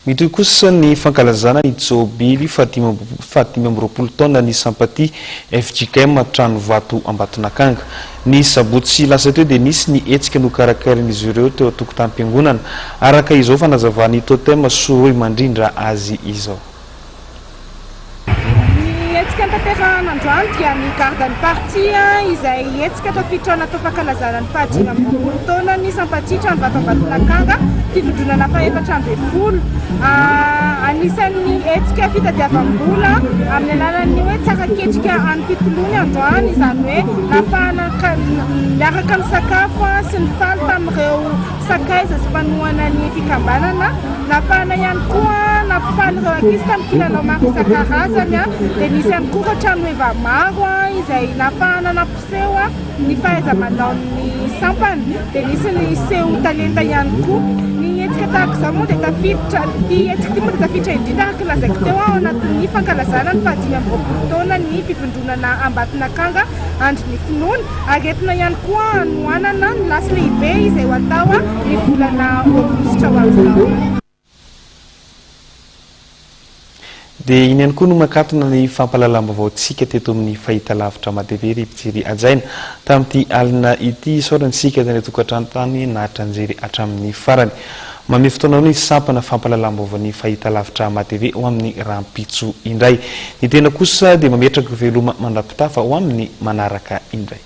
Mitoy kosa ny fankalazana ny Jobily Fatima Mropolo taona ny Sampaty FJKM trano vato Ambatonakanga. Ny sabotsy lasa teo dia nisy ny hetsika nokarakarin'izy ireo teo an-tokotanim-piangonana. Araka izao fanazavany totem Soroy mandrindra azy izao. Hetsika tanteran'androany dia ny gardan'ny partia izay hetsika tafitrana tao fankalazana ny Fatima Mropolo taona ny Sampaty trano vato Ambatonakanga fivondronana faefatra amby folo. Anisan'ny hetsika fitadiavam-bola amin'ny alalan'ny hoe tsara ketrika any-pitolony androany, izany hoe nafahana miaraka ny sakafo sy ny faly tamin'ireo sakaiza sy mpanohana ny fikambanana, nafahana ihany koa nampifaly ireo ankizy tamin'ny kilalao maro isan-karazany dia nisy ihany koa trano eva maro izay nafahana nampiseho ny fahaiza-manao ny sampany dia nisy ny seho talenta ihany koa. Hetsika tahaka izao moa dia tafiditra hetsika ty moa dia tafiditra indrindra araka lazaiko teo ao anatin'ny fankalazana ny Fatima Mropolo taona ny fivondronana Ambatonakanga andro ny finoana, ary entina ihany koa anohanana ny lasy lehibe izay ho atao ny volana aogositra ho amin'izao. Dia iny ihany koa no makatona ny fampalalam-baoantsika teto amin'ny fahitalavitra matevery mpijery ajaina tamin'ity alina ity isaorantsika ny tokantrano-tany nahatranjery hatramin'ny farany. Mame fotoana ny sampana fampalalam-baovan'ny fahitalavitra mateve ho amin'ny rahampitso indray. Ny tena kosa dia mametraka veloma mandrapitafa ho amin'ny manaraka indray.